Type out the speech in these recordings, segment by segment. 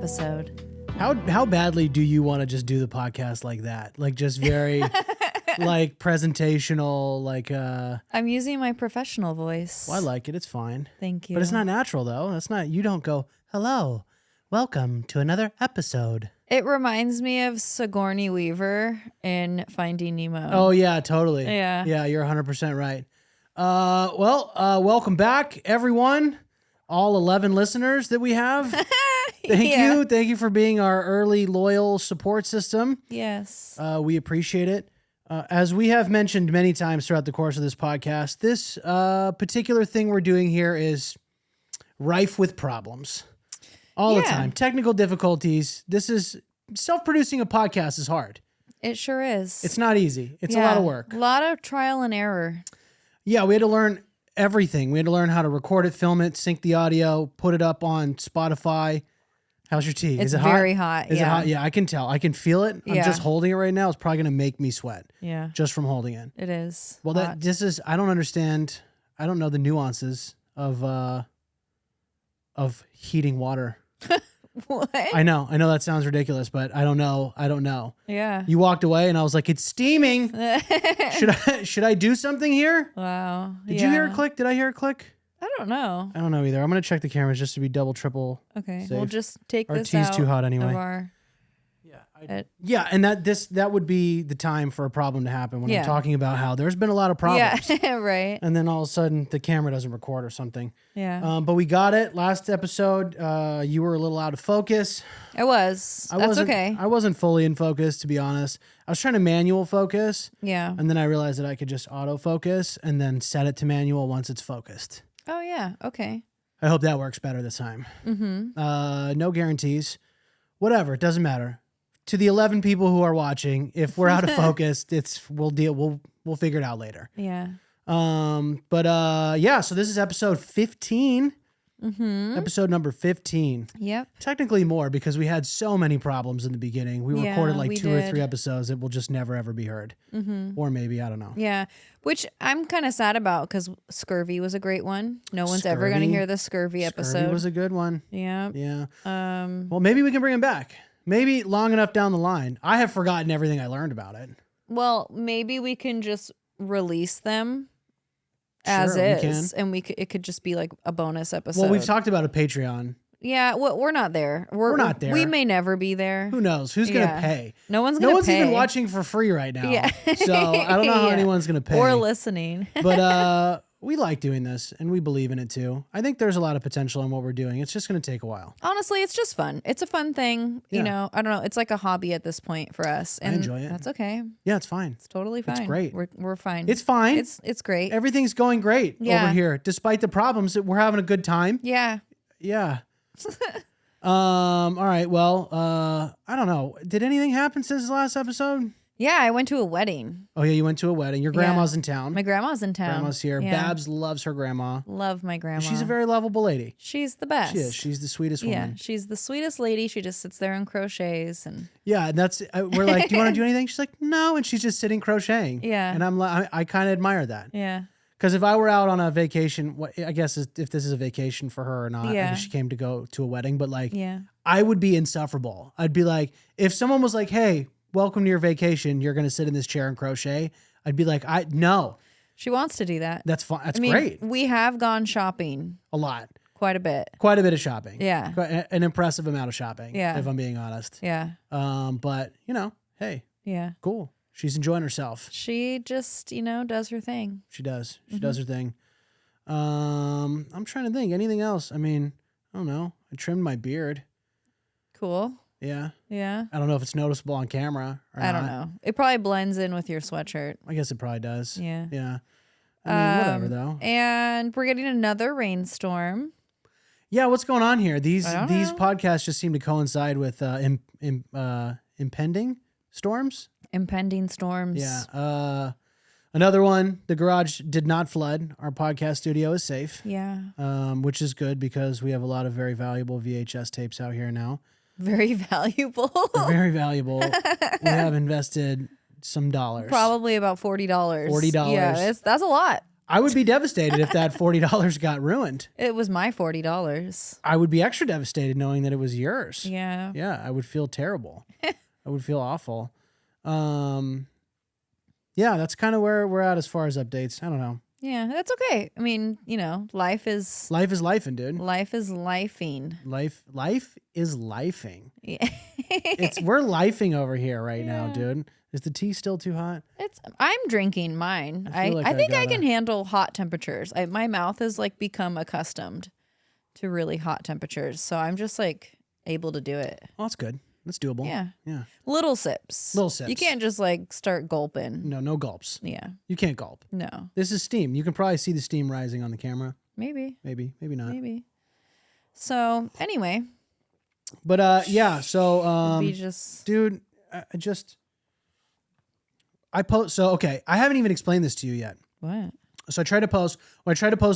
episode. How badly do you want to just do the podcast like that? Like just very like presentational, like I'm using my professional voice. well, I like it. It's fine. Thank you. But it's not natural though. That's not, you don't go, "Hello, welcome to another episode." It reminds me of Sigourney Weaver in Finding Nemo. Oh yeah, totally. Yeah. Yeah, you're 100% right. Welcome back everyone. All 11 listeners that we have. Thank you for being our early loyal support system. Yes. We appreciate it. As we have mentioned many times throughout the course of this podcast, this particular thing we're doing here is rife with problems all the time. Technical difficulties. This is self-producing a podcast is hard. It sure is. It's not easy. It's a lot of work. A lot of trial and error. Yeah, we had to learn everything. We had to learn how to record it, film it, sync the audio, put it up on Spotify. How's your tea? It's is it hot? very hot. Is it hot? Yeah, I can tell. I can feel it. I'm Yeah. just holding it right now. It's probably going to make me sweat. Yeah. Just from holding it. It is. Well, hot. I don't understand. I don't know the nuances of heating water. What? I know that sounds ridiculous, but I don't know. Yeah. You walked away and I was like, "It's steaming. Should I do something here?" Wow. Did you hear a click? Did I hear a click? I don't know. I don't know either. I'm going to check the cameras just to be double, triple. Okay. safe. We'll just take Our this tea's out too hot anyway. of our... Yeah, and that would be the time for a problem to happen when I'm Yeah. talking about how there's been a lot of problems. Yeah, right. And then all of a sudden the camera doesn't record or something. Yeah. But we got it. Last episode, you were a little out of focus. It was. That's wasn't, okay. I wasn't fully in focus, to be honest. I was trying to manual focus, Yeah. and then I realized that I could just autofocus and then set it to manual once it's focused. Oh, yeah. Okay. I hope that works better this time. Mm-hmm. No guarantees. Whatever, it doesn't matter. To the 11 people who are watching, if we're out of focus, we'll figure it out later. Yeah. So this is episode 15. Mm-hmm. Episode number 15. Yep. Technically more because we had so many problems in the beginning. We Yeah, recorded like we 2 or did. 3 episodes that will just never ever be heard. Mm-hmm. Or maybe, I don't know. Yeah. Which I'm kind of sad about because Scurvy was a great one. No one's ever going to Scurvy? hear the Scurvy episode. Scurvy was a good one. Yeah. Yeah. Um. Well, maybe we can bring him back. Maybe long enough down the line. I have forgotten everything I learned about it. Well, maybe we can just release them as Sure, we is, and it could just be like a bonus episode. Well, we've talked about a Patreon. Yeah, well, we're not there. We're not there. We may never be there. Who knows? Who's going to Yeah. pay? No one's No going to one's pay. even watching for free right now. Yeah. So I don't know how Yeah. anyone's going to pay. Or listening. But we like doing this and we believe in it too. I think there's a lot of potential in what we're doing. It's just going to take a while. Honestly, it's just fun. It's a fun thing. Yeah. You know, I don't know. It's like a hobby at this point for us. And enjoy it. That's okay. Yeah, it's fine. It's totally fine. great. We're fine. It's fine. It's great. Everything's going great Yeah. over here. Despite the problems, we're having a good time. Yeah. Yeah. All right. Well, I don't know. Did anything happen since the last episode? Yeah, I went to a wedding. Oh yeah, you went to a wedding. Your grandma's in town. My grandma's in town. Grandma's here. Yeah. Babs loves her grandma. Love my grandma. She's a very lovable lady. She's the best. She is. She's the sweetest Yeah, woman. she's the sweetest lady. She just sits there and crochets and Yeah, and that's we're like, "Do you want to do anything?" She's like, "No," and she's just sitting crocheting. Yeah. and I'm like, I kind of admire that. yeah. Because if I were out on a vacation, I guess if this is a vacation for her or not, I Yeah. guess she came to go to a wedding, but like, Yeah. I would be insufferable. I'd be like, if someone was like, "Hey, welcome to your vacation. You're going to sit in this chair and crochet," I'd be like, no, She wants to do that. that's fine. That's I mean, great. we have gone shopping A lot. quite a bit. Quite a bit of shopping. Yeah. An impressive amount of shopping. Yeah. If I'm being honest. Yeah. But hey, Yeah. cool. She's enjoying herself. She just, does her thing. She does. She Mm-hmm. does her thing. I'm trying to think. Anything else? I mean, I don't know. I trimmed my beard. Cool. Yeah. Yeah. I don't know if it's noticeable on camera or I not. don't know. It probably blends in with your sweatshirt. I guess it probably does. Yeah. Yeah. I mean, whatever though. And we're getting another rainstorm. Yeah, what's going on here? These I don't know. podcasts just seem to coincide with impending storms. Impending storms. Yeah. Another one. The garage did not flood. Our podcast studio is safe. Yeah. Which is good because we have a lot of very valuable VHS tapes out here now. Very valuable. They're very valuable. We have invested some dollars. Probably about $40. $40. Yeah, that's a lot. I would be devastated if that $40 got ruined. It was my $40. I would be extra devastated knowing that it was yours. Yeah. Yeah, I would feel terrible. I would feel awful. Yeah, that's kind of where we're at as far as updates. I don't know. Yeah, that's okay. I mean, life is lifing, dude. life is lifing. Life is lifing. Yeah. We're lifing over here right now, Yeah. dude. Is the tea still too hot? I'm drinking mine. I feel like I think I gotta- can handle hot temperatures. My mouth has like become accustomed to really hot temperatures, so I'm just like able to do it. Oh, that's good. That's doable. Yeah. Yeah. Little sips. Little sips. You can't just like start gulping. No gulps. Yeah. You can't gulp. No. This is steam. You can probably see the steam rising on the camera. Maybe. Maybe not. Maybe. So anyway, But yeah, so we just dude, okay, I haven't even explained this to you yet. what? So I tried to post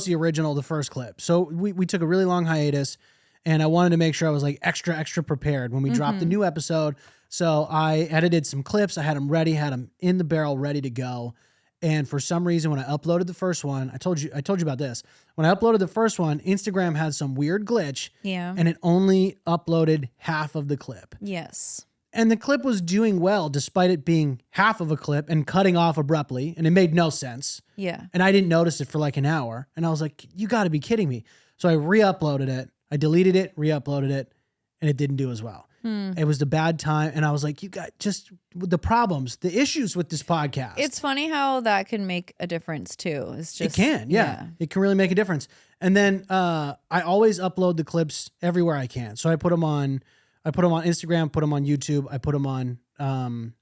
the original, the first clip. So we took a really long hiatus, and I wanted to make sure I was like extra prepared when we dropped the new episode. So I edited some clips. I had them ready, had them in the barrel, ready to go. And for some reason, when I uploaded the first one, I told you about this. When I uploaded the first one, Instagram had some weird glitch. Yeah. And it only uploaded half of the clip. Yes. And the clip was doing well despite it being half of a clip and cutting off abruptly, and it made no sense. Yeah. And I didn't notice it for like an hour. And I was like, you got to be kidding me. So I re-uploaded it. I deleted it, re-uploaded it, and it didn't do as well. It was the bad time. And I was like, you got just the problems, the issues with this podcast. It's funny how that can make a difference too. It's just It can, yeah. It can really make a difference. And then I always upload the clips everywhere I can. So I put them on Instagram, put them on YouTube, I put them on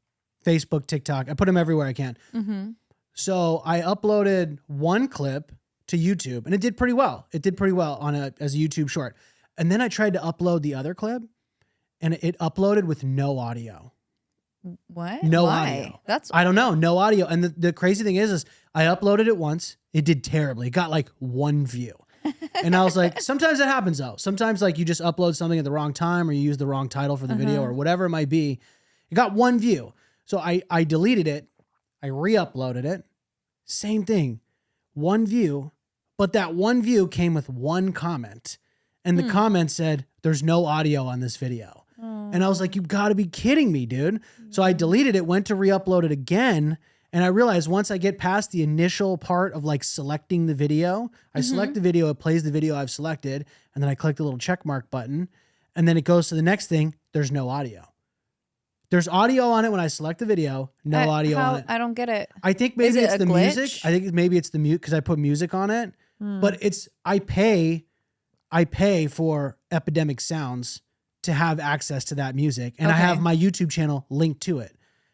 Facebook, TikTok. I put them everywhere I can. Mm-hmm. So I uploaded one clip to YouTube, and it did pretty well. It did pretty well as a YouTube short. And then I tried to upload the other clip, and it uploaded with no audio. What? No Why? audio. I don't know. No audio. And the crazy thing is I uploaded it once. It did terribly. It got like 1 view. And I was like, sometimes it happens though. Sometimes like you just upload something at the wrong time, or you use the wrong title for the video, or whatever it might be. It got 1 view. So I deleted it. I re-uploaded it. Same thing. 1 view. But that 1 view came with 1 comment. And the comment said, there's no audio on this video. And I was like, you've got to be kidding me, dude. So I deleted it, went to re-upload it again. And I realized once I get past the initial part of like selecting the video, I select the video, it plays the video I've selected, and then I click the little check mark button, and then it goes to the next thing. There's no audio. There's audio on it when I select the video, no audio on it. I don't get it. I think maybe it's a the glitch? music. I think maybe it's the mute because I put music on it. But I pay for Epidemic Sounds to have access to that music, and I have my YouTube channel linked to it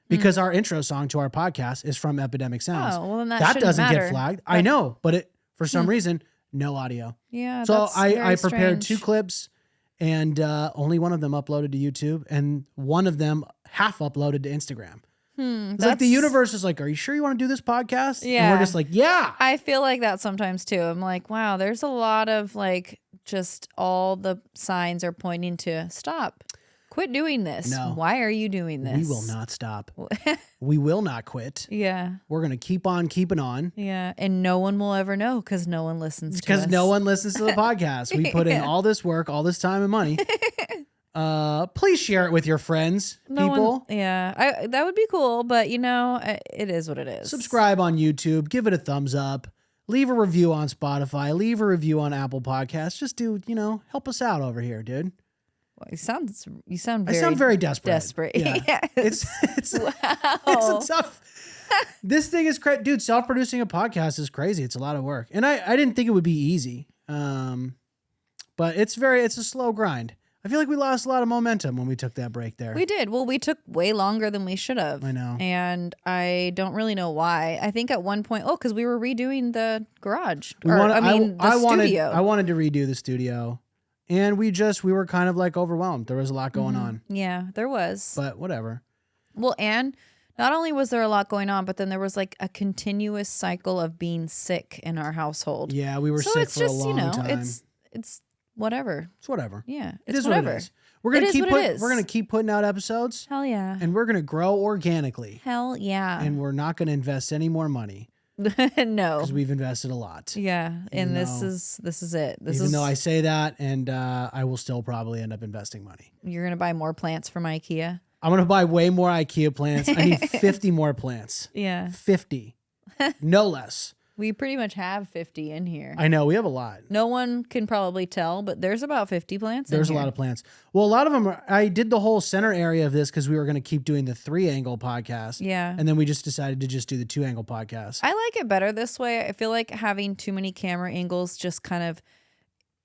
because our intro song to our podcast is from Epidemic Sounds. Oh, well then that shouldn't doesn't matter. get flagged. I know, but it for some reason no audio. Yeah. So that's I very prepared strange. 2 clips, and only one of them uploaded to YouTube, and one of them half uploaded to Instagram. It's like the universe is like, are you sure you want to do this podcast? Yeah. And we're just like, yeah. I feel like that sometimes too. I'm like, wow, there's a lot of like just all the signs are pointing to stop. Quit doing this. No. Why are you doing this? We will not stop. We will not quit. Yeah. We're going to keep on keeping on. Yeah. And no one will ever know because no one listens to us. Because no one listens to the podcast. We put in all this work, all this time and money. Please share it with your friends, people. Yeah. That would be cool, but it is what it is. Subscribe on YouTube. Give it a thumbs up. Leave a review on Spotify. Leave a review on Apple Podcasts. Just help us out over here, dude. Well, you sound I sound very desperate. desperate. Yeah. Yes. It's Wow. it's a tough. This thing is crazy, dude. Self-producing a podcast is crazy. It's a lot of work, and I didn't think it would be easy. But it's a slow grind. I feel like we lost a lot of momentum when we took that break there. We did. Well, we took way longer than we should have. I know. And I don't really know why. I think at one point, because we were redoing the garage. The studio. I wanted to redo the studio, and we were kind of like overwhelmed. There was a lot going on. Yeah, there was. But whatever. Well, and not only was there a lot going on, but then there was like a continuous cycle of being sick in our household. Yeah, we were So sick it's for just, a long time. it's whatever. It's whatever. Yeah, It it's is whatever. what it is. We're gonna It is keep what it is. we're gonna keep putting out episodes, Hell yeah. and we're gonna grow organically, Hell yeah. and we're not gonna invest any more money. No. because we've invested a lot. Yeah, and Even this though- is it. This Even is though I say that, and I will still probably end up investing money. you're gonna buy more plants from IKEA. I'm going to buy way more IKEA plants. I need 50 more plants. Yeah, 50. No less. we pretty much have 50 in here. I know. We have a lot. No one can probably tell, but there's about 50 plants. There's in a here. lot of plants. Well, a lot of them, I did the whole center area of this because we were going to keep doing the 3-angle podcast. Yeah. And then we just decided to just do the 2-angle podcast. I like it better this way. I feel like having too many camera angles just kind of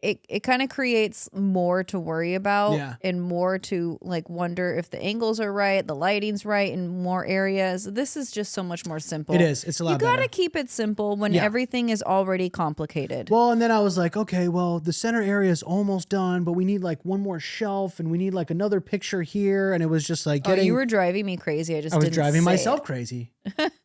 it kind of creates more to worry about Yeah. and more to like wonder if the angles are right, the lighting's right in more areas. This is just so much more simple. It is. It's a lot You gotta better. keep it simple when Yeah. everything is already complicated. Well, and then I was like, okay, well, the center area is almost done, but we need like one more shelf and we need like another picture here. And it was just like Oh, getting, you were driving me crazy. I I was didn't driving say myself it. crazy.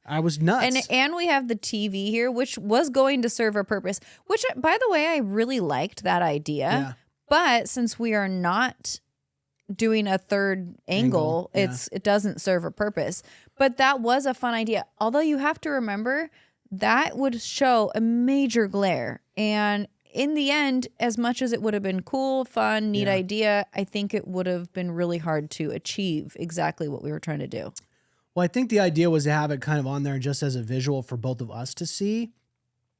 I was nuts. And we have the TV here, which was going to serve a purpose, which, by the way, I really liked that idea. Yeah. But since we are not doing a third angle, yeah. it doesn't serve a purpose. But that was a fun idea. Although you have to remember that would show a major glare. And in the end, as much as it would have been cool, fun, neat Yeah. idea, I think it would have been really hard to achieve exactly what we were trying to do. Well, I think the idea was to have it kind of on there just as a visual for both of us to see.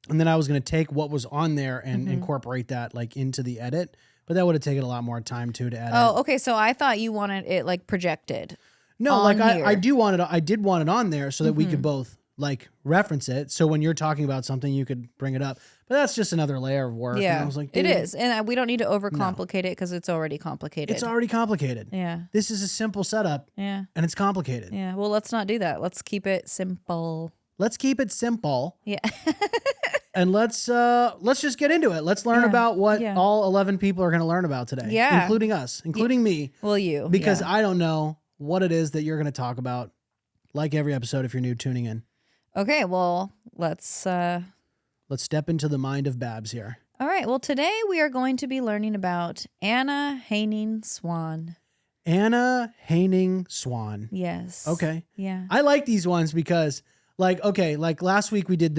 And then I was going to take what was on there and incorporate that like into the edit. But that would have taken a lot more time too to edit. Oh, okay. So I thought you wanted it like projected. No, on like here. I do want it. I did want it on there so that we could both like reference it. So when you're talking about something, you could bring it up. But that's just another layer of work. And Yeah, I was like, it dude, is. And we don't need to overcomplicate it because it's already complicated. It's already complicated. Yeah. This is a simple setup Yeah. and it's complicated. Yeah. Well, let's not do that. Let's keep it simple. Let's keep it simple. Yeah. And let's just get into it. Let's learn Yeah, about what yeah. all 11 people are going to learn about today. Yeah. Including us, including me. Well, you. Because yeah. I don't know what it is that you're going to talk about, like every episode if you're new tuning in. Okay. Well, let's. Let's step into the mind of Babs here. All right. Well, today we are going to be learning about Anna Haining Swan. Anna Haining Swan. Yes. Okay. Yeah. I like these ones because, like last week we did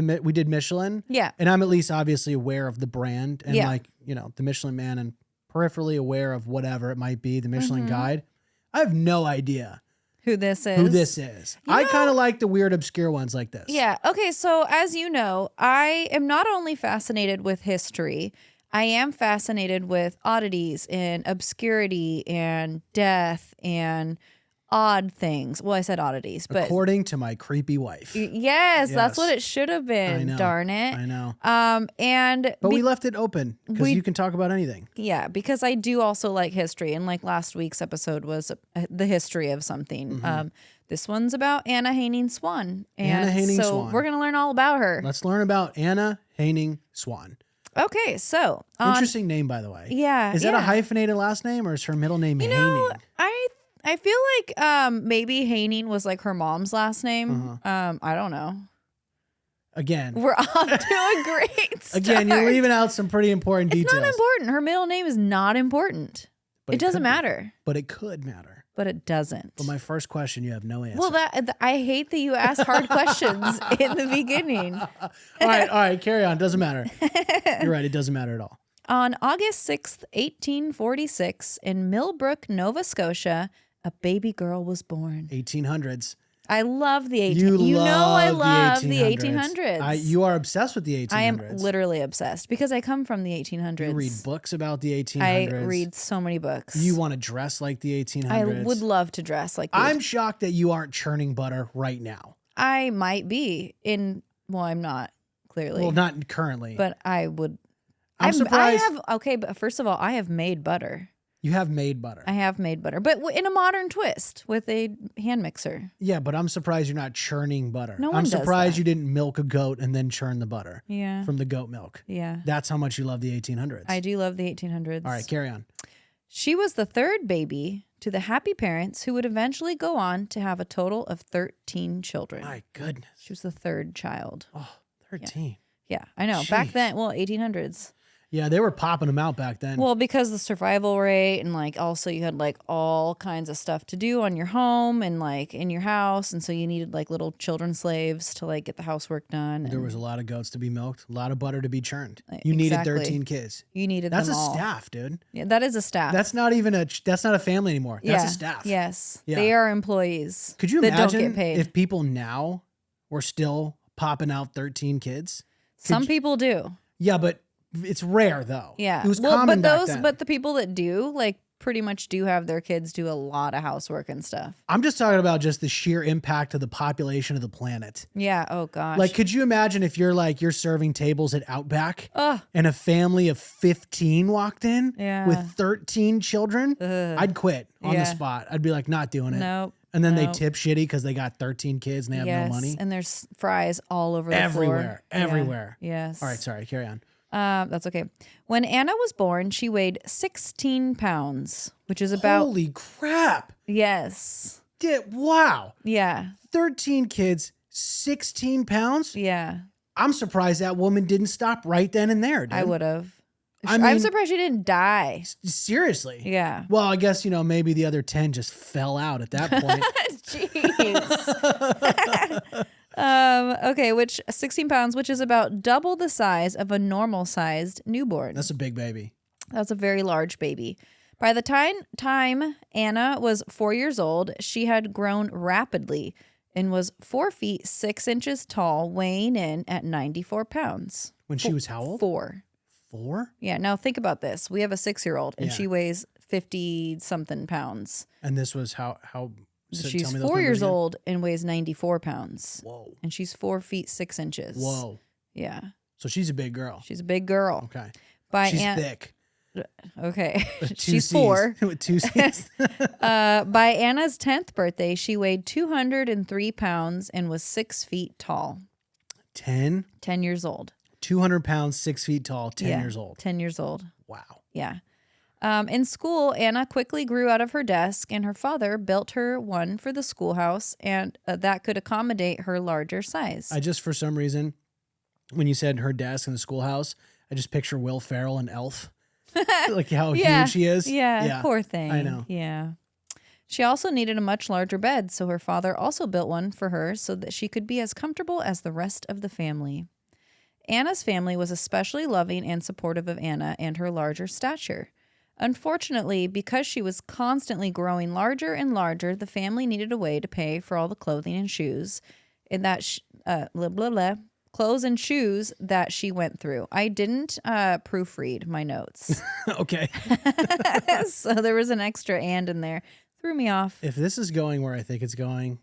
Michelin. Yeah. And I'm at least obviously aware of the brand and Yeah. like, the Michelin Man and peripherally aware of whatever it might be, the Michelin Guide. I have no idea Who this is? who this is. I kind of like the weird, obscure ones like this. Yeah. Okay. So, as you know, I am not only fascinated with history, I am fascinated with oddities and obscurity and death and odd things. Well, I said oddities, but According to my creepy wife. yes, that's Yes. what it should have I been. know. Darn it. I know. And But we left it open because we- you can talk about anything. yeah, because I do also like history, and like last week's episode was the history of something. This one's about Anna Haining Swan, and Anna Haining so Swan. we're gonna learn all about her. Let's learn about Anna Haining Swan. Okay, so Interesting name, by the way. yeah, Is that a yeah. hyphenated last name or is her middle name You Haining? know, I feel like maybe Haining was like her mom's last name. I don't know. Again, We're off to a great start. again, you're leaving out some pretty important It's details. not important. Her middle name is not important. But It doesn't could be. matter. But it could matter. But it doesn't. But my first question, you have no answer. Well, I hate that you ask hard questions in the beginning. all right, carry on. Doesn't matter. You're right. It doesn't matter at all. On August 6th, 1846, in Millbrook, Nova Scotia, a baby girl was born. 1800s. I love the 1800s. You I love love the the 1800s. 1800s. You are obsessed with the 1800s. I am literally obsessed because I come from the 1800s. You read books about the 1800s. I read so many books. You want to dress like the 1800s. I would love to dress like I'm shocked that you aren't churning butter right now. I might be in. Well, I'm not clearly. Well, not currently. but I would. I'm surprised. Okay, but first of all, I have made butter. You have made butter. I have made butter, but in a modern twist with a hand mixer. Yeah, but I'm surprised you're not churning butter. No one I'm does surprised that. you didn't milk a goat and then churn the butter Yeah. from the goat milk. Yeah. That's how much you love the 1800s. I do love the 1800s. All right, carry on. She was the third baby to the happy parents who would eventually go on to have a total of 13 children. My goodness. She was the third child. Oh, 13. Yeah, I know. Back Jeez. then, well, 1800s. Yeah, they were popping them out back then. Well, because the survival rate and like also you had like all kinds of stuff to do on your home and like in your house. And so you needed like little children slaves to like get the housework done. There was a lot of goats to be milked, a lot of butter to be churned. You Exactly. needed 13 kids. You needed That's them a all. staff, dude. Yeah, that is a staff. That's not a family anymore. That's yeah. a staff. Yes. Yeah. They are employees. Could you that imagine don't get paid. if people now were still popping out 13 kids? Some people do. Yeah, but it's rare though. Yeah. It was common back then. But the people that do, like, pretty much do have their kids do a lot of housework and stuff. I'm just talking about just the sheer impact of the population of the planet. Yeah. Oh gosh. Like, could you imagine if you're serving tables at Outback Ugh. and a family of 15 walked in Yeah. with 13 children? Ugh. I'd quit on Yeah. the spot. I'd be like, not doing it. Nope. And then they Nope. tip shitty because they got 13 kids and they have Yes. no money. And there's fries all over the floor. Everywhere. Yeah. Yes. All right, sorry, carry on. That's okay. When Anna was born, she weighed 16 pounds, which is about. Holy crap. Yes. Wow. Yeah. 13 kids, 16 pounds? Yeah. I'm surprised that woman didn't stop right then and there, dude. I would have. I mean- I'm surprised she didn't die. Seriously. Yeah. Well, I guess, maybe the other 10 just fell out at that point. Jeez. Okay, which 16 pounds, which is about double the size of a normal sized newborn. That's a big baby. That's a very large baby. By the time Anna was 4 years old, she had grown rapidly and was 4 feet 6 inches tall, weighing in at 94 pounds. When she was how old? 4. 4? Yeah. Now think about this. We have a 6-year-old and Yeah. she weighs 50 something pounds. And this was how so She's tell me those 4 years numbers again. old and weighs 94 pounds. Whoa. And she's 4 feet 6 inches. Whoa. Yeah. So she's a big girl. She's a big girl. Okay. By She's thick. Okay. With 2 She's Cs. 4. With 2 C's. By Anna's 10th birthday, she weighed 203 pounds and was 6 feet tall. 10 years old. 200 pounds, 6 feet tall, 10 years old. 10 years old. Wow. Yeah. In school, Anna quickly grew out of her desk, and her father built her one for the schoolhouse, and that could accommodate her larger size. I just, for some reason, when you said her desk in the schoolhouse, I just picture Will Ferrell and Elf. Like how huge he is. Yeah, poor thing. I know. Yeah. She also needed a much larger bed, so her father also built one for her so that she could be as comfortable as the rest of the family. Anna's family was especially loving and supportive of Anna and her larger stature. Unfortunately, because she was constantly growing larger and larger, the family needed a way to pay for all the clothing and shoes, and that clothes and shoes that she went through. I didn't proofread my notes, Okay. so there was an extra "and" in there. Threw me off. If this is going where I think it's going,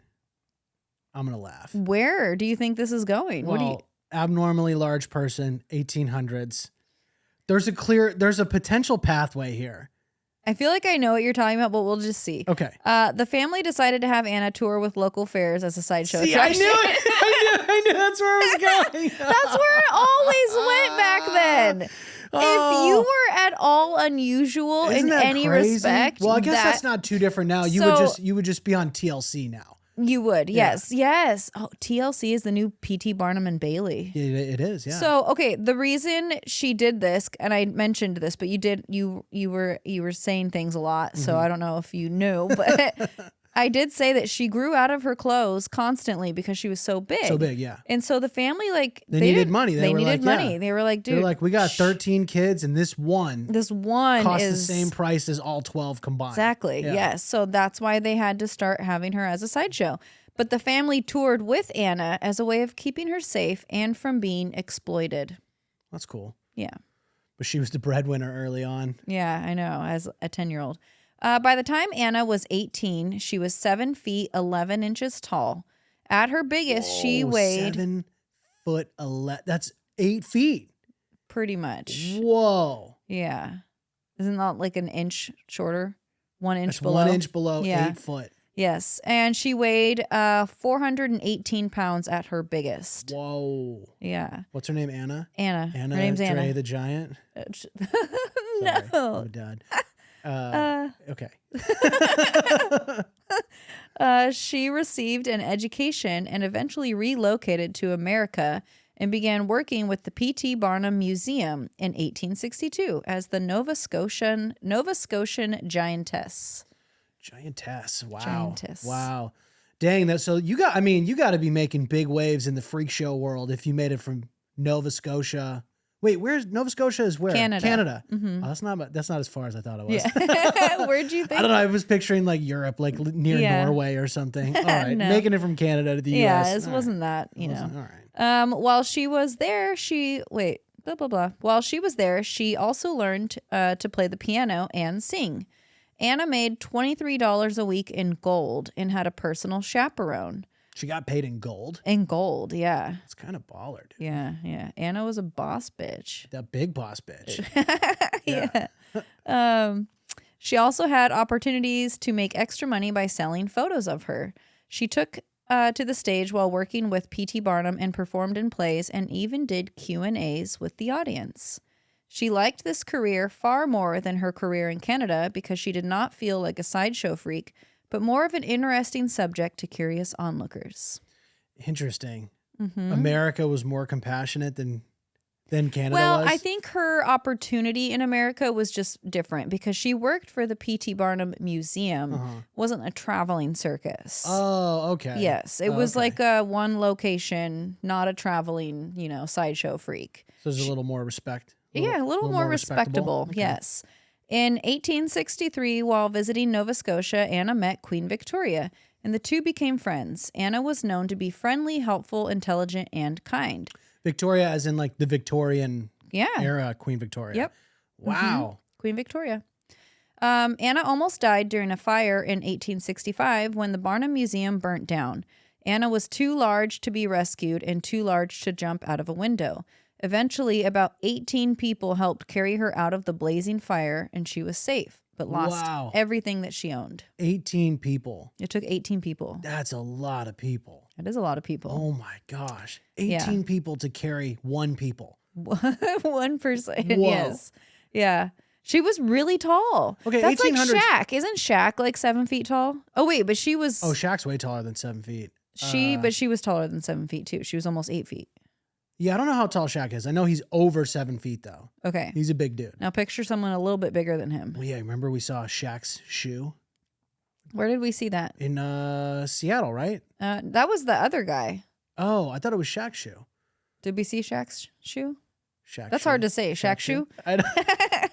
I'm going to laugh. Where do you think this is going? Well, What do you? abnormally large person, 1800s. There's a potential pathway here. I feel like I know what you're talking about, but we'll just see. Okay. The family decided to have Anna tour with local fairs as a sideshow See, I attraction. knew it. I knew that's where it was going. That's where it always went back then. If you were at all unusual Isn't in that any crazy? respect, Well, I guess that's not too different now. You would just be on TLC now. You would, yes. Oh, TLC is the new P.T. Barnum and Bailey. It is, yeah. So, okay, the reason she did this, and I mentioned this, but you were saying things a lot, so I don't know if you knew, but I did say that she grew out of her clothes constantly because she was so big. So big, yeah. And so the family, like, They needed money. They were needed like, money. yeah. They were like, dude, They're like, we got 13 kids, and this one cost is the same price as all 12 combined. Exactly. Yeah. Yes. So that's why they had to start having her as a sideshow. But the family toured with Anna as a way of keeping her safe and from being exploited. That's cool. Yeah. But she was the breadwinner early on. Yeah, I know, as a 10-year-old. By the time Anna was 18, she was 7 feet 11 inches tall. At her biggest, she weighed 7 foot 11. That's 8 feet. pretty much. Whoa. Yeah. Isn't that like an inch shorter? 1 inch That's below. 1 inch below Yeah. 8 foot. Yes. And she weighed 418 pounds at her biggest. Whoa. Yeah. What's her name? Anna? Anna. Anna Her name's Dre Anna. the Giant? No. Oh, Dad. Okay. She received an education and eventually relocated to America and began working with the P.T. Barnum Museum in 1862 as the Nova Scotian Giantess. Giantess. Wow. Giantess. Wow. Dang, that so you got to be making big waves in the freak show world if you made it from Nova Scotia. Wait, where's Nova Scotia is where? Canada. Oh, that's not as far as I thought it was. Yeah. Where'd you think? I don't know. I was picturing like Europe, like near Norway or something. All right. No. Making it from Canada to the US. Yeah, it wasn't that, you know. All right. While she was there, blah, blah, blah. While she was there, she also learned to play the piano and sing. Anna made $23 a week in gold and had a personal chaperone. She got paid in gold? In gold, yeah. It's kind of baller, dude. Yeah. Anna was a boss bitch. That big boss bitch. Yeah. She also had opportunities to make extra money by selling photos of her. She took to the stage while working with P.T. Barnum and performed in plays and even did Q&As with the audience. She liked this career far more than her career in Canada because she did not feel like a sideshow freak, but more of an interesting subject to curious onlookers. Interesting. Mm-hmm. America was more compassionate than Canada well, was? I think her opportunity in America was just different because she worked for the P.T. Barnum Museum. Wasn't a traveling circus. Oh, okay. Yes. It was like a one location, not a traveling, sideshow freak. So there's a little more respect. A little more respectable. Okay. Yes. In 1863, while visiting Nova Scotia, Anna met Queen Victoria, and the two became friends. Anna was known to be friendly, helpful, intelligent, and kind. Victoria as in like the Victorian era Queen Victoria. Yep. Wow. Mm-hmm. Queen Victoria. Anna almost died during a fire in 1865 when the Barnum Museum burnt down. Anna was too large to be rescued and too large to jump out of a window. Eventually, about 18 people helped carry her out of the blazing fire, and she was safe, but lost everything that she owned. 18 people. It took 18 people. That's a lot of people. It is a lot of people. Oh my gosh. 18 people to carry one people. One person. Whoa. Yes. Yeah. She was really tall. Okay, that's like Shaq. Isn't Shaq like 7 feet tall? Oh, wait, but she was... Oh, Shaq's way taller than 7 feet. But she was taller than 7 feet too. She was almost 8 feet. Yeah, I don't know how tall Shaq is. I know he's over 7 feet, though. Okay. He's a big dude. Now picture someone a little bit bigger than him. Well, yeah, remember we saw Shaq's shoe? Where did we see that? In Seattle, right? That was the other guy. Oh, I thought it was Shaq's shoe. Did we see Shaq's shoe? That's hard to say. Shaq shoe? I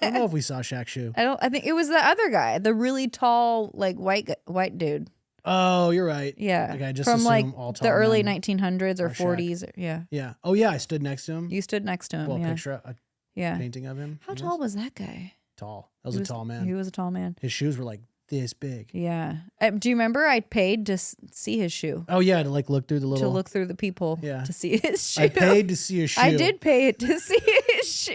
don't know if we saw Shaq's shoe. I think it was the other guy, the really tall, like white dude. Oh, you're right. Yeah. Like I just from like all tall the early men 1900s or 40s. Yeah. Oh, yeah. I stood next to him. You stood next to him. Well, yeah. picture a painting of him. How tall was that guy? Tall. That was a tall man. He was a tall man. His shoes were like this big. Yeah. Do you remember I paid to see his shoe? Oh yeah, to like look through the little. To look through the people. Yeah. To see his shoe. I paid to see his shoe. I did pay to see his shoe.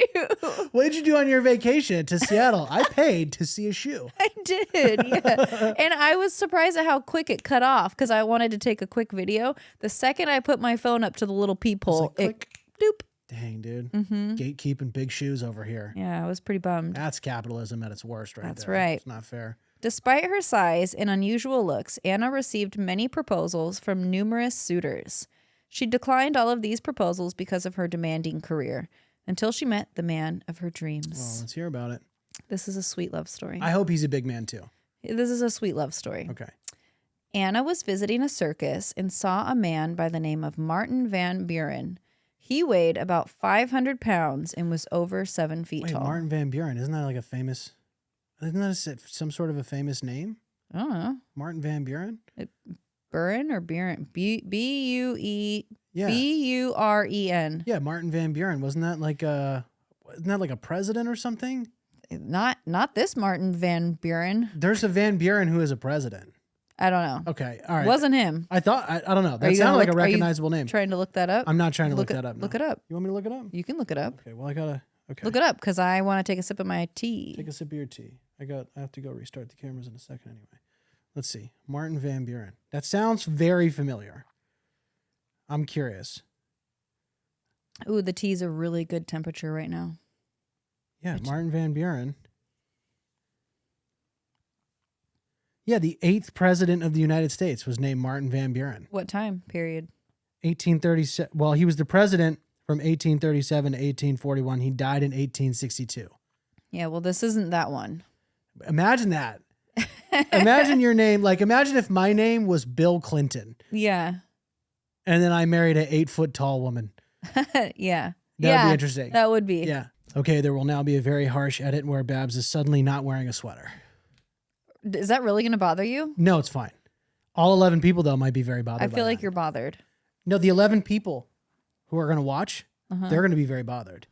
What did you do on your vacation to Seattle? I paid to see a shoe. I did. Yeah. And I was surprised at how quick it cut off because I wanted to take a quick video. The second I put my phone up to the little peephole, it doop. Dang, dude. Mm-hmm. Gatekeeping big shoes over here. Yeah, I was pretty bummed. That's capitalism at its worst, right? That's there. right. It's not fair. Despite her size and unusual looks, Anna received many proposals from numerous suitors. She declined all of these proposals because of her demanding career until she met the man of her dreams. Well, let's hear about it. This is a sweet love story. I hope he's a big man too. This is a sweet love story. Okay. Anna was visiting a circus and saw a man by the name of Martin Van Buren. He weighed about 500 pounds and was over 7 feet tall. Martin Van Buren, isn't that like a famous... Isn't that some sort of a famous name? I don't know. Martin Van Buren? Buren or Buren? B-U-E... Yeah. B-U-R-E-N. Yeah, Martin Van Buren. Isn't that like a president or something? Not this Martin Van Buren. There's a Van Buren who is a president. I don't know. Okay, all right. Wasn't him. I thought, I don't know. That sounded like a recognizable name. Trying to look that up? I'm not trying to look that up. Look it up. You want me to look it up? You can look it up. Okay, well, I gotta, Look it up because I want to take a sip of my tea. Take a sip of your tea. I have to go restart the cameras in a second anyway. Let's see. Martin Van Buren. That sounds very familiar. I'm curious. Ooh, the tea's a really good temperature right now. Yeah, Martin Van Buren. Yeah, the 8th president of the United States was named Martin Van Buren. What time period? 1837. Well, he was the president from 1837 to 1841. He died in 1862. Yeah, well, this isn't that one. Imagine that. Imagine your name. Like, imagine if my name was Bill Clinton. Yeah. And then I married an 8-foot tall woman. Yeah. That would be interesting. That would be. Yeah. Okay, there will now be a very harsh edit where Babs is suddenly not wearing a sweater. Is that really going to bother you? No, it's fine. All 11 people, though, might be very bothered I by feel like that. you're bothered. No, the 11 people who are going to watch, they're going to be very bothered.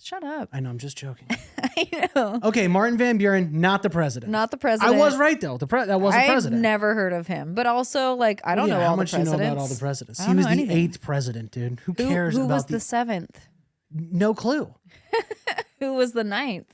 Shut up. I know, I'm just joking. I know. Okay, Martin Van Buren, not the president. Not the president. I was right, though. That was the president. I've never heard of him. But also, like, I don't know all the presidents. How much do you know about all the presidents? I He don't was know the anything. 8th president, dude. Who cares who about was the 7th? No clue. Who was the 9th?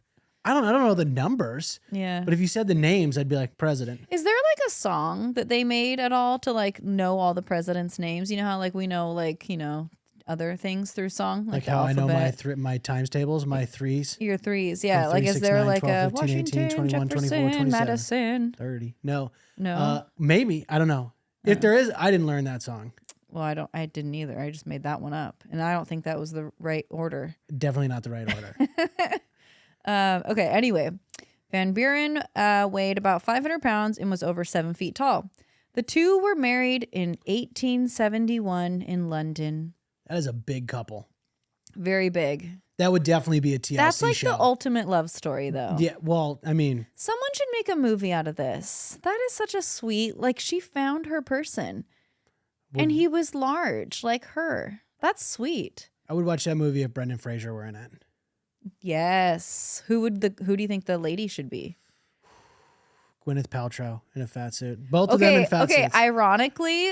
I don't know the numbers. Yeah. But if you said the names, I'd be like, president. Is there like a song that they made at all to like know all the presidents' names? You know how like we know like, you know, other things through song? Like the how alphabet. I know my times tables, my threes. Your threes, yeah. From Like 3, is 6, there 9, like 12, a 15, Washington, 18, 21, 24, Jefferson, 27, Madison? 30. No. No. Maybe. I don't know. If there is, I didn't learn that song. Well, I didn't either. I just made that one up. And I don't think that was the right order. Definitely not the right order. Okay, anyway. Van Buren weighed about 500 pounds and was over 7 feet tall. The two were married in 1871 in London. That is a big couple. Very big. That would definitely be a TLC That's like show. the ultimate love story, though. Yeah, well, I mean, Someone should make a movie out of this. That is such a sweet, like she found her person. And he was large, like her. That's sweet. I would watch that movie if Brendan Fraser were in it. Yes. Who do you think the lady should be? Gwyneth Paltrow in a fat suit. Both of them in fat suits. Ironically,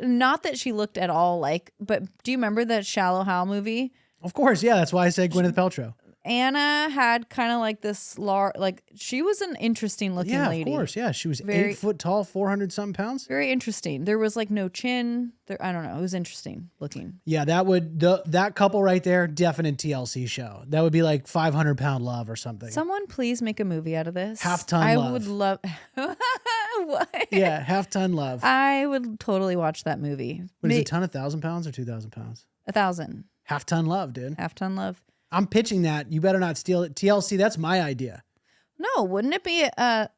not that she looked at all like, but do you remember that Shallow Hal movie? Of course, yeah. That's why I said Gwyneth Paltrow. Anna had kind of like this like she was an interesting looking lady. Yeah, of course. Yeah, she was Very- 8 foot tall, 400 something pounds. Very interesting. There was like no chin. I don't know. It was interesting looking. Yeah, that couple right there, definite TLC show. That would be like 500-pound love or something. Someone please make a movie out of this. Half-ton love. I would love. What? Yeah, half-ton love. I would totally watch that movie. What is it, a ton of 1,000 pounds or 2,000 pounds? 1,000. Half-ton love, dude. Half-ton love. I'm pitching that. You better not steal it. TLC, that's my idea. No, wouldn't it be? It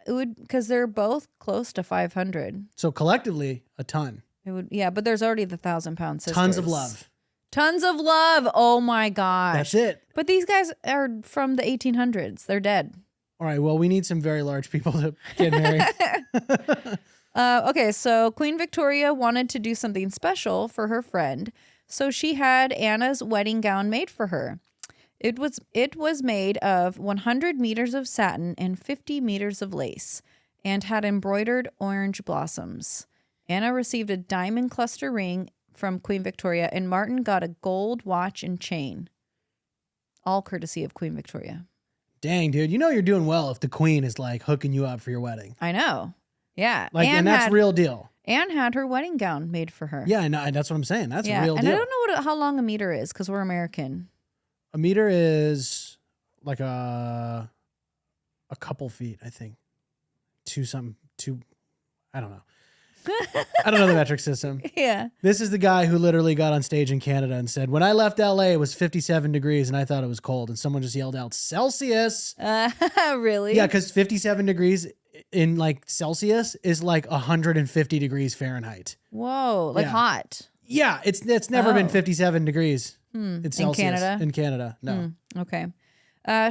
would, because they're both close to 500. So collectively, a ton. It would, yeah, but there's already the 1,000-pound sisters. Tons of love. Tons of love. Oh my gosh. That's it. But these guys are from the 1800s. They're dead. All right, well, we need some very large people to get married. Okay, so Queen Victoria wanted to do something special for her friend, so she had Anna's wedding gown made for her. It was made of 100 meters of satin and 50 meters of lace, and had embroidered orange blossoms. Anna received a diamond cluster ring from Queen Victoria, and Martin got a gold watch and chain. All courtesy of Queen Victoria. Dang, dude. You know you're doing well if the queen is like hooking you up for your wedding. I know. Yeah. Like, and that's real deal. Anne had her wedding gown made for her. Yeah, and that's what I'm saying. That's a real and deal. I don't know how long a meter is because we're American. A meter is like a couple feet, I think. I don't know. I don't know the metric system. Yeah. This is the guy who literally got on stage in Canada and said, when I left LA, it was 57 degrees and I thought it was cold. And someone just yelled out, Celsius. Really? Yeah, because 57 degrees in like Celsius is like 150 degrees Fahrenheit. Whoa, like hot. Yeah, it's never been 57 degrees. It's Celsius. In Canada? In Canada, no. Okay.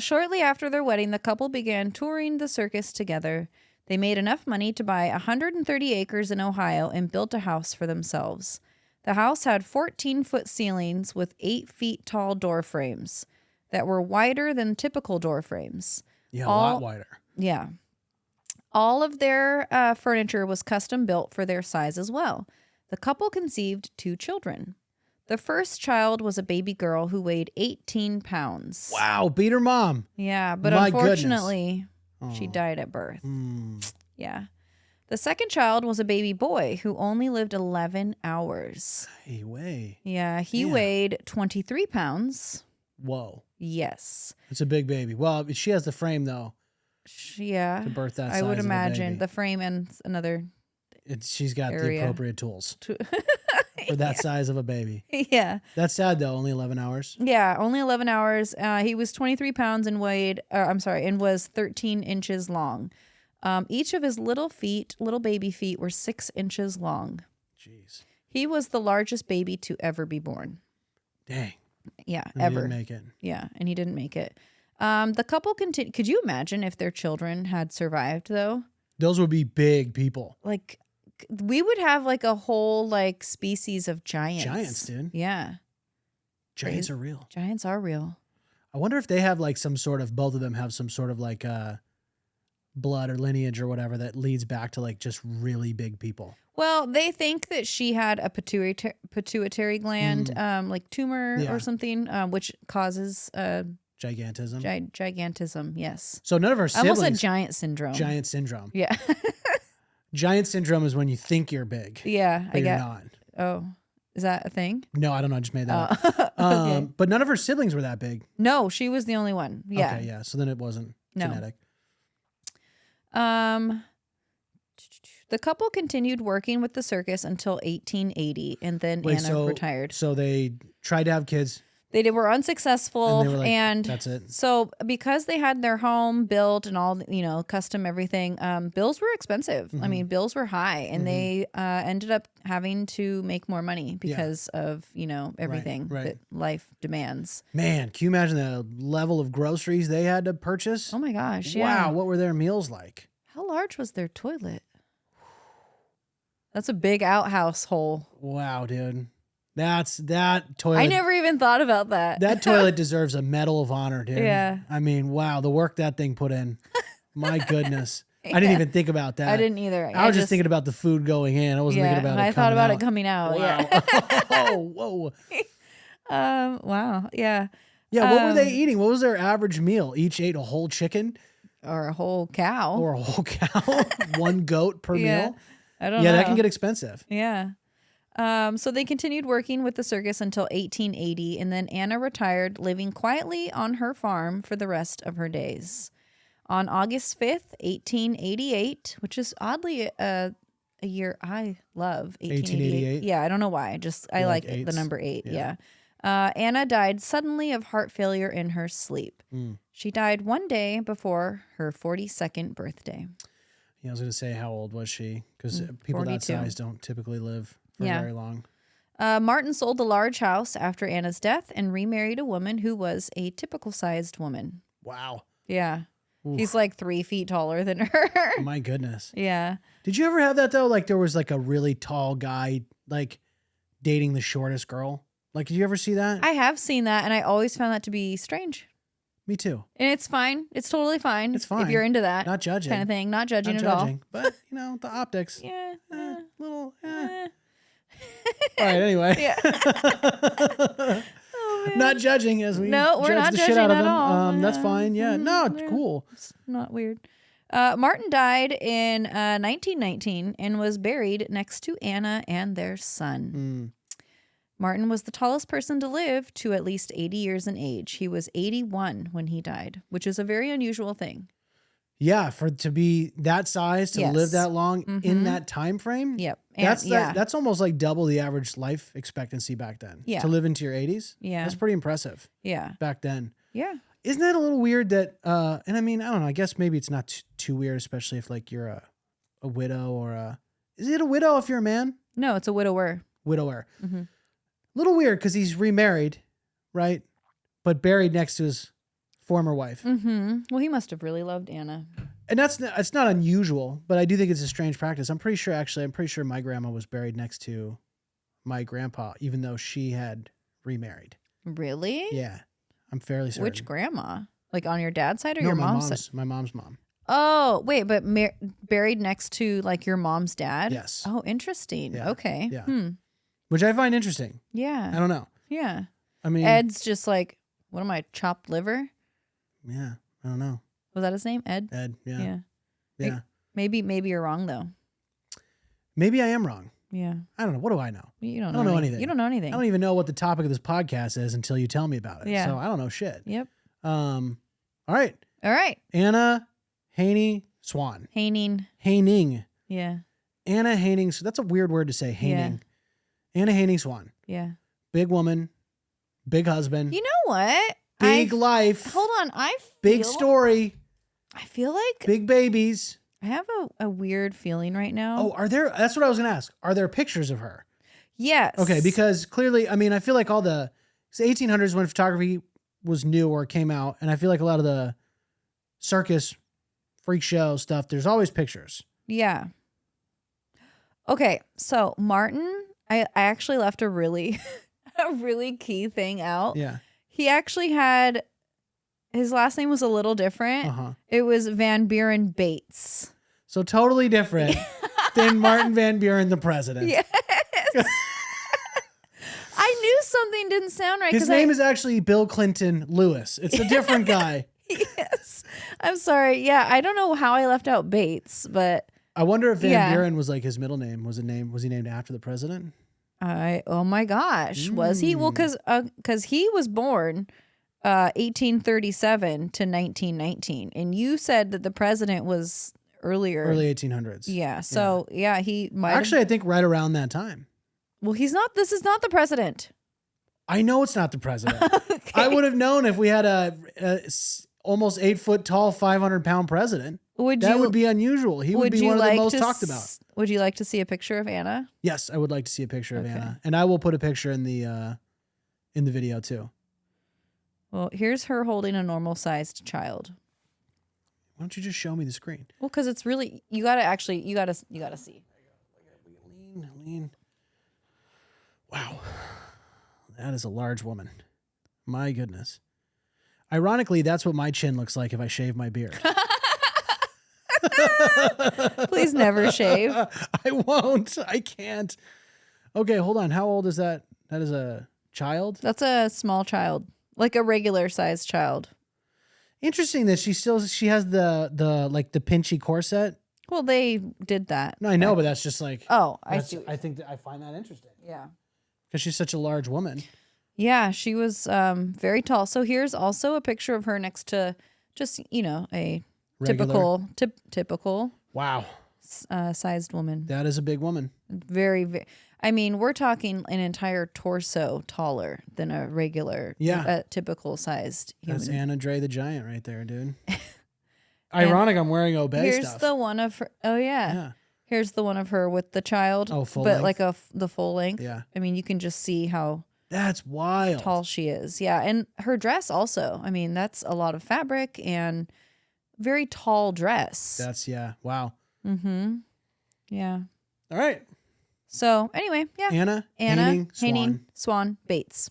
Shortly after their wedding, the couple began touring the circus together. They made enough money to buy 130 acres in Ohio and built a house for themselves. The house had 14-foot ceilings with 8 feet tall door frames that were wider than typical door frames. Yeah, a lot wider. Yeah. All of their furniture was custom built for their size as well. The couple conceived 2 children. The first child was a baby girl who weighed 18 pounds. Wow, beat her mom. Yeah, but My unfortunately, she died at birth. Yeah. The second child was a baby boy who only lived 11 hours. Hey, way. Yeah, he weighed 23 pounds. Whoa. Yes. It's a big baby. Well, she has the frame, though, Yeah. to birth that I size would of a imagine baby. the frame and another. She's got the area. appropriate tools. for that size of a baby. Yeah. That's sad though. Only 11 hours. Yeah, only 11 hours. He was 23 pounds and and was 13 inches long. Each of his little baby feet, were 6 inches long. Jeez. He was the largest baby to ever be born. Dang. Yeah, And ever. He didn't make it. Yeah, and he didn't make it. The couple continued. Could you imagine if their children had survived, though? Those would be big people. Like, we would have like a whole like species of giants. Giants, dude. Yeah. Giants are real. Giants are real. I wonder if they have like some sort of, both of them have some sort of like blood or lineage or whatever that leads back to like just really big people. Well, they think that she had a pituitary gland, like tumor or something, which causes gigantism. Gigantism, yes. So none of her siblings. I almost said giant syndrome. Giant syndrome. Yeah. Giant syndrome is when you think you're big. Yeah, but you're not. Oh, is that a thing? No, I don't know. I just made that up. Okay. But none of her siblings were that big. No, she was the only one. Yeah. Okay, yeah. So then it wasn't genetic. The couple continued working with the circus until 1880, and then Anna retired. So they tried to have kids. They were unsuccessful, and, they were like, and that's it. So because they had their home built and all, custom everything, bills were expensive. Mm-hmm. I mean, bills were high, and they ended up having to make more money because of everything that life demands. Man, can you imagine the level of groceries they had to purchase? Oh my gosh! Yeah. Wow, what were their meals like? How large was their toilet? That's a big outhouse hole. Wow, dude. That toilet. I never even thought about that. That toilet deserves a Medal of Honor, dude. Yeah. I mean, wow, the work that thing put in. My goodness. I didn't even think about that. I didn't either. I was just thinking about the food going in. I wasn't thinking about it. I thought about it coming out. Wow. Yeah. Oh, whoa. Wow. Yeah. Yeah. What were they eating? What was their average meal? Each ate a whole chicken or a whole cow or a whole cow. One goat per meal. I don't know. Yeah, that can get expensive. Yeah. So they continued working with the circus until 1880, and then Anna retired, living quietly on her farm for the rest of her days. On August 5th, 1888, which is oddly a year I love, 1888. Yeah, I don't know why. I like the number 8. Yeah. Anna died suddenly of heart failure in her sleep. She died one day before her 42nd birthday. Yeah, I was going to say, how old was she? Because people 42. that size don't typically live for very long. Martin sold the large house after Anna's death and remarried a woman who was a typical sized woman. Wow. Yeah. Oof. He's like 3 feet taller than her. My goodness. Yeah. Did you ever have that though? Like there was like a really tall guy like dating the shortest girl. Like, did you ever see that? I have seen that, and I always found that to be strange. Me too. And it's fine. It's totally fine. It's fine. If you're into that. Not judging. Kind of thing. Not judging Not at judging. But, the optics. Yeah. Little. All right, anyway. Yeah. Not judging as we we're judge not the judging shit out of at him. all. That's fine. Yeah. No, it's cool. It's not weird. Martin died in 1919 and was buried next to Anna and their son. Martin was the tallest person to live to at least 80 years in age. He was 81 when he died, which is a very unusual thing. Yeah, to be that size, to live that long in that time frame. Yep. That's almost like double the average life expectancy back then. Yeah. To live into your 80s. Yeah. That's pretty impressive. Yeah. Back then. Yeah. Isn't that a little weird that, and I mean, I don't know, I guess maybe it's not too weird, especially if like you're a widow or is it a widow if you're a man? No, it's a widower. Widower. Mm-hmm. Little weird because he's remarried, right? But buried next to his former wife. Mm-hmm. Well, he must have really loved Anna. And it's not unusual, but I do think it's a strange practice. I'm pretty sure my grandma was buried next to my grandpa, even though she had remarried. Really? Yeah. I'm fairly certain. Which grandma? Like on your dad's side or your mom's side? My mom's mom. Oh, wait, but buried next to like your mom's dad? Yes. Oh, interesting. Yeah. Okay. Yeah. Which I find interesting. Yeah. I don't know. Yeah. I mean, Ed's just like, what am I, chopped liver? Yeah. I don't know. Was that his name? Ed? Ed. Yeah. Yeah. Yeah. Maybe you're wrong though. Maybe I am wrong. Yeah. I don't know. What do I know? You don't I don't know anything. You don't know anything. I don't even know what the topic of this podcast is until you tell me about it. Yeah. So I don't know shit. Yep. All right. All right. Anna Haining Swan. Haining. Haining. Yeah. Anna Haining. So that's a weird word to say. Haining. Anna Haining Swan. Yeah. Big woman, big husband. You know what? Big life. Hold on. Big story. I feel like big babies. I have a weird feeling right now. Oh, that's what I was going to ask. Are there pictures of her? Yes. Okay, because clearly, I mean, I feel like all the 1800s when photography was new or came out, and I feel like a lot of the circus freak show stuff, there's always pictures. Yeah. Okay, so Martin, I actually left a really key thing out. Yeah. He actually had his last name was a little different. Uh-huh. It was Van Buren Bates. So totally different than Martin Van Buren, the president. Yes. I knew something didn't sound right. His name is actually Bill Clinton Lewis. It's a different guy. Yes. I'm sorry. Yeah, I don't know how I left out Bates, but I wonder if Van Buren was like his middle name. Was he named after the president? Oh my gosh. Was he? Well, because he was born 1837 to 1919. And you said that the president was earlier. Early 1800s. Yeah. So yeah, he might actually, I think right around that time. Well, he's not. This is not the president. I know it's not the president. Okay. I would have known if we had a almost 8 foot tall, 500-pound president. That would be unusual. He would be one of the most talked about. Would you like to see a picture of Anna? Yes, I would like to see a picture of Anna, and I will put a picture in the video too. Well, here's her holding a normal sized child. Why don't you just show me the screen? Well, because it's really you gotta see. Lean. Wow, that is a large woman. My goodness. Ironically, that's what my chin looks like if I shave my beard. Please never shave. I won't. I can't. Okay, hold on. How old is that? That is a child? That's a small child, like a regular sized child. Interesting that she has the like the pinchy corset. Well, they did that. No, I know, but that's just like I see. I think that I find that interesting. Yeah. Because she's such a large woman. Yeah, she was very tall. So here's also a picture of her next to just, a Regular. typical Wow. Sized woman. That is a big woman. Very, very, I mean, we're talking an entire torso taller than a regular, typical sized human. That's Anna Dre the Giant right there, dude. Ironic I'm wearing obey here's stuff. the one of her. Oh, yeah. Here's the one of her with the child. Oh, full but length? like the full length. Yeah. I mean, you can just see how that's wild. Tall she is. Yeah. And her dress also. I mean, that's a lot of fabric and very tall dress. Wow. Mm-hmm. Yeah. All right. So anyway, yeah. Anna Haining Swan Bates.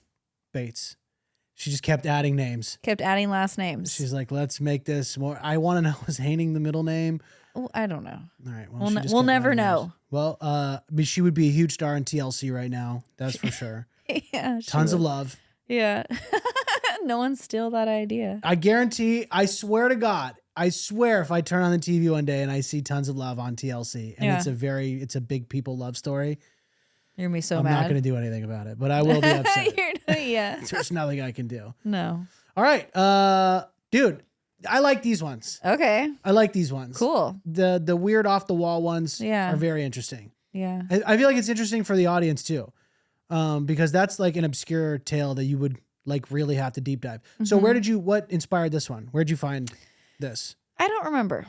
She just kept adding names. Kept adding last names. She's like, let's make this more. I want to know, is Haining the middle name? Oh, I don't know. All right. Well, we'll never know. Names. Well, but she would be a huge star in TLC right now. That's for sure. Yeah. Tons of love. Yeah. No one steal that idea. I guarantee, I swear to God, if I turn on the TV one day and I see Tons of Love on TLC and it's a big people love story. You're gonna be so I'm mad. not going to do anything about it, but I will be upset. Yeah. There's nothing I can do. No. All right. Dude, I like these ones. Okay. I like these ones. Cool. The weird off the wall ones are very interesting. Yeah. I feel like it's interesting for the audience too. Because that's like an obscure tale that you would like really have to deep dive. Mm-hmm. So what inspired this one? Where'd you find this? I don't remember.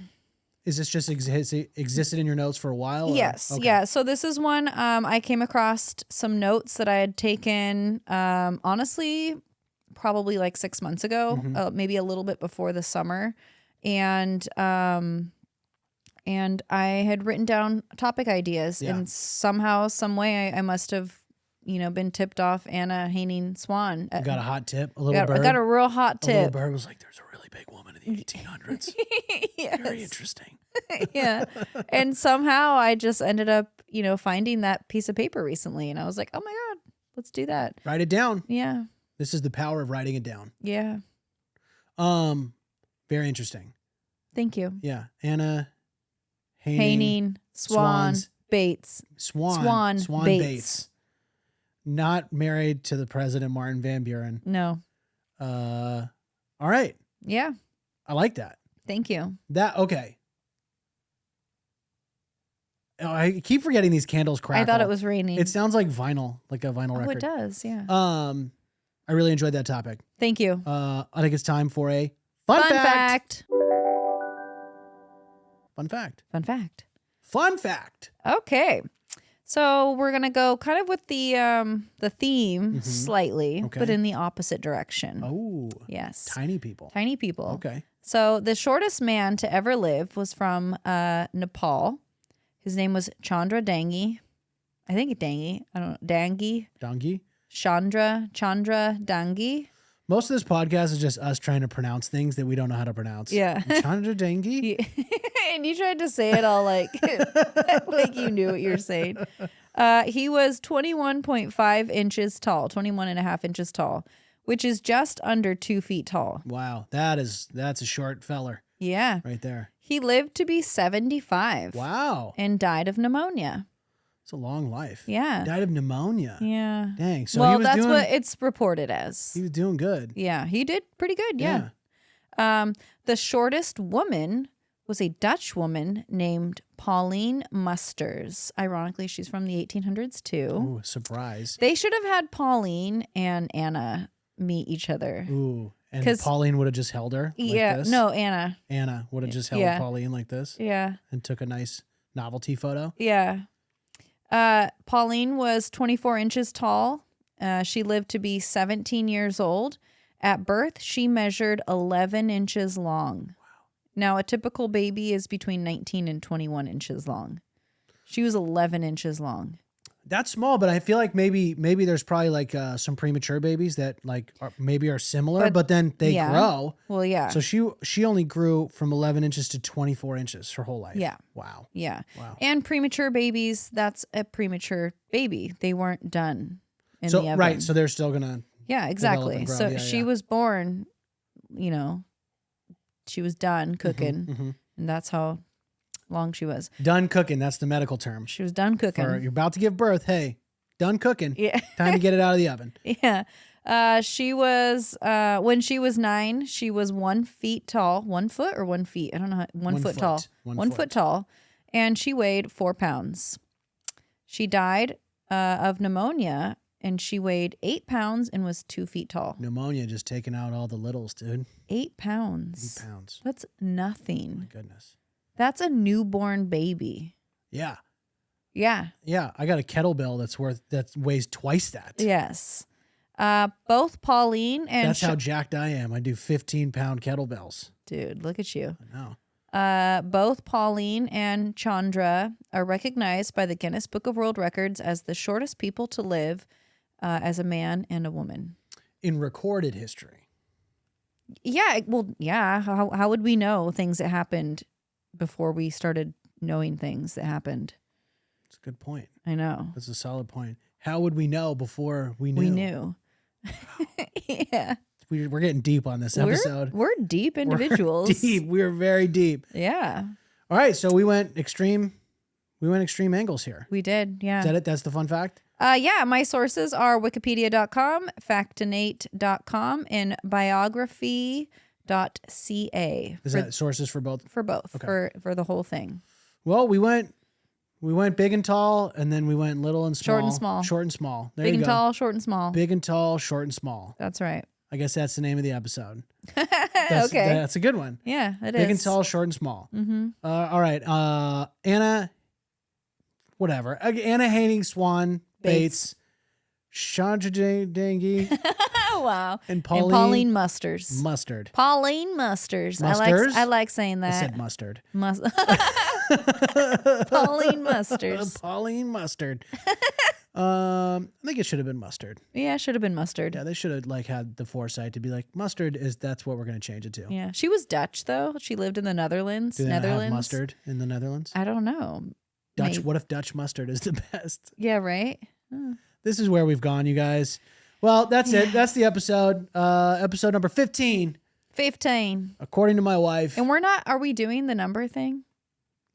Is this just existed in your notes for a while? Or? Yes. Okay. Yeah. So this is one, I came across some notes that I had taken, honestly, probably like 6 months ago, maybe a little bit before the summer. And I had written down topic ideas and somehow, some way I must have, been tipped off Anna Haining Swan. You got a hot tip? I got a real hot tip. A little bird was like, there's a really big woman in the 1800s. Yes. Very interesting. Yeah. And somehow I just ended up, finding that piece of paper recently. And I was like, oh my God, let's do that. Write it down. Yeah. This is the power of writing it down. Yeah. Very interesting. Thank you. Yeah. Anna Haining Swan Bates. Swan Bates. Not married to the president, Martin Van Buren. No. All right. Yeah. I like that. Thank you. Okay. Oh, I keep forgetting these candles crackle. I thought it was raining. It sounds like vinyl, like a vinyl record. Oh, it does, yeah. I really enjoyed that topic. Thank you. I think it's time for a fun fact. Fun fact. Fun fact. Fun fact. Okay. So we're gonna go kind of with the theme slightly, but in the opposite direction. Oh. Yes. Tiny people. Tiny people. Okay. So the shortest man to ever live was from Nepal. His name was Chandra Dangi. I think Dangi. I don't know. Dangi. Dangi. Chandra Dangi. Most of this podcast is just us trying to pronounce things that we don't know how to pronounce. Yeah. Chandra Dangi. And you tried to say it all like like you knew what you were saying. He was 21.5 inches tall, 21 and a half inches tall, which is just under 2 feet tall. Wow. That's a short feller. Yeah. Right there. He lived to be 75. Wow. And died of pneumonia. It's a long life. Yeah. Died of pneumonia. Yeah. Dang. So well, that's what it's reported as. He was doing good. Yeah. He did pretty good. Yeah. The shortest woman was a Dutch woman named Pauline Musters. Ironically, she's from the 1800s too. Ooh, surprise. They should have had Pauline and Anna meet each other. Ooh. And Pauline would have just held her like this? No, Anna. Anna would have just held Pauline like this? Yeah. And took a nice novelty photo? Yeah. Pauline was 24 inches tall. She lived to be 17 years old. At birth, she measured 11 inches long. Wow. Now, a typical baby is between 19 and 21 inches long. She was 11 inches long. That's small, but I feel like maybe there's probably like some premature babies that like are similar, but then they grow. Well, yeah. So she only grew from 11 inches to 24 inches her whole life. Yeah. Wow. Yeah. Wow. And premature babies, that's a premature baby. They weren't done in the oven. Right. So they're still gonna. Yeah, exactly. So she was born, she was done cooking, and that's how long she was. Done cooking. That's the medical term. She was done cooking. You're about to give birth. Hey, done cooking. Yeah. Time to get it out of the oven. Yeah. She was, when she was 9, she was 1 foot tall. 1 foot or 1 feet? I don't know. 1 foot tall. 1 foot tall. And she weighed 4 pounds. She died of pneumonia, and she weighed 8 pounds and was 2 feet tall. Pneumonia just taking out all the littles, dude. 8 pounds. 8 pounds. That's nothing. Oh my goodness. That's a newborn baby. Yeah. Yeah. Yeah. I got a kettlebell that weighs twice that. Yes. Both Pauline and that's how jacked I am. I do 15-pound kettlebells. Dude, look at you. I know. Both Pauline and Chandra are recognized by the Guinness Book of World Records as the shortest people to live as a man and a woman. In recorded history. Yeah. Well, yeah. How would we know things that happened before we started knowing things that happened? That's a good point. I know. That's a solid point. How would we know before we knew? We knew. Yeah. We're getting deep on this episode. We're deep individuals. We're deep. We're very deep. Yeah. All right. So we went extreme angles here. We did. Yeah. Is that it? That's the fun fact? Yeah. My sources are wikipedia.com, factinate.com, and biography.ca. Is that sources for both? For both. Okay. For the whole thing. Well, we went big and tall, and then we went little and small. Short and small. Short and small. There big you and go. Tall, short and small. Big and tall, short and small. That's right. I guess that's the name of the episode. Okay. That's a good one. Yeah, it is. Big and tall, short and small. Mm-hmm. All right. Anna Haining Swan Bates. Chandra Dangi. Wow. And Pauline Musters. Mustard. Pauline Musters. Musters? I like saying that. I said mustard. Pauline Musters. Pauline Mustard. I think it should have been mustard. Yeah, it should have been mustard. Yeah, they should have had the foresight to be like, mustard that's what we're going to change it to. Yeah, she was Dutch though. She lived in the Netherlands. Do they not have mustard in the Netherlands? I don't know. Dutch. Maybe. What if Dutch mustard is the best? Yeah, right. This is where we've gone, you guys. Well, that's it. That's the episode. Episode number 15. 15. According to my wife. And are we doing the number thing?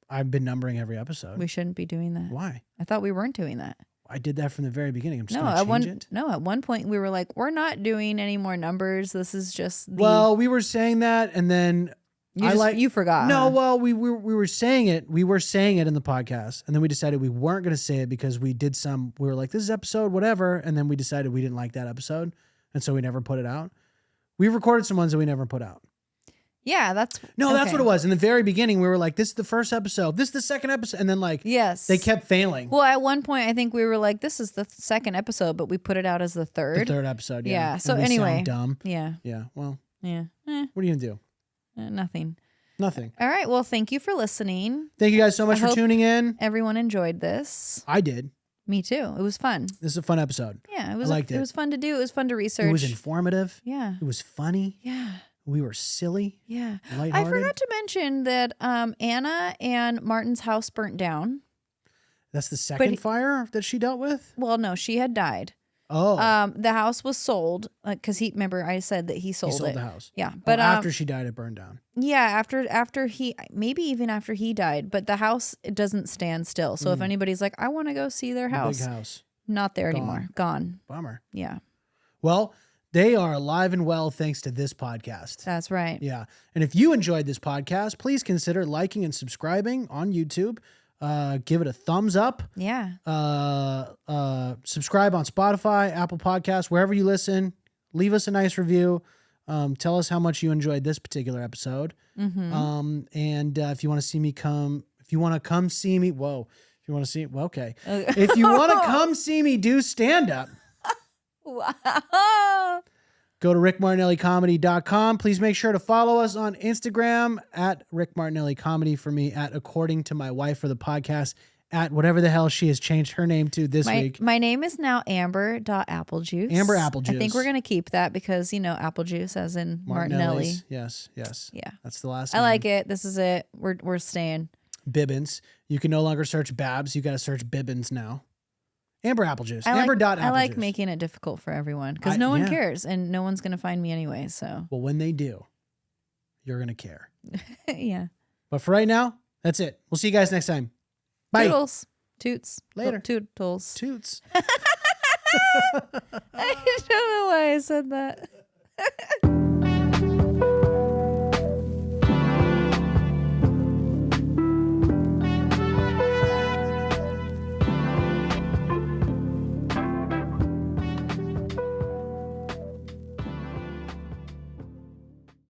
I've been numbering every episode. We shouldn't be doing that. Why? I thought we weren't doing that. I did that from the very beginning. I'm just going to change it. No, at one point we were like, we're not doing any more numbers. This is just Well, we were saying that, and then You forgot. No, huh? well, we were saying it. We were saying it in the podcast, and then we decided we weren't going to say it because we were like, this is episode whatever, and then we decided we didn't like that episode, and so we never put it out. We recorded some ones that we never put out. Yeah, that's what it was. In the very beginning, we were like, this is the first episode. This is the second episode. And then yes, they kept failing. Well, at one point, I think we were like, this is the second episode, but we put it out as the third. The third episode, yeah. Yeah. So and we anyway. sound dumb. Yeah. Yeah, well. Yeah. What are you going to do? Nothing. Nothing. All right. Well, thank you for listening. Thank you guys so much for hope tuning in. Everyone enjoyed this. I did. Me too. It was fun. This is a fun episode. Yeah, I liked it. It was fun to do. It was fun to research. It was informative. Yeah. It was funny. Yeah. We were silly. Yeah. Lighthearted. I forgot to mention that Anna and Martin's house burnt down. That's the second fire that she dealt with? Well, no, she had died. Oh. The house was sold because remember I said that he sold the house. Yeah. But after she died, it burned down. Yeah. After he, maybe even after he died, but the house, it doesn't stand still. So if anybody's like, I want to go see their house. Big house. Not there anymore. Gone. Bummer. Yeah. Well, they are alive and well thanks to this podcast. That's right. Yeah. And if you enjoyed this podcast, please consider liking and subscribing on YouTube. Give it a thumbs up. Yeah. Subscribe on Spotify, Apple Podcasts, wherever you listen. Leave us a nice review. Tell us how much you enjoyed this particular episode. Mm-hmm. And if you want to see me if you want to come see me, if you want to see, okay. If you want to come see me do stand up, wow. go to rickmartinellicomedy.com. Please make sure to follow us on Instagram at Rick Martinelli Comedy, for me at According to My Wife for the podcast, at whatever the hell she has changed her name to this week. My name is now Amber.Applejuice. Amber Applejuice. I think we're going to keep that because, apple juice as in Martinelli. Yes. Yeah. That's the last I name. like it. This is it. We're staying. Bibbins. You can no longer search Babs. You got to search Bibbins now. Amber Applejuice. I Amber.Applejuice. like making it difficult for everyone because no one cares and no one's going to find me anyway. So. Well, when they do, you're going to care. Yeah. But for right now, that's it. We'll see you guys next time. Bye. Toodles. Toots. Later. Toodles. Toots. I don't know why I said that.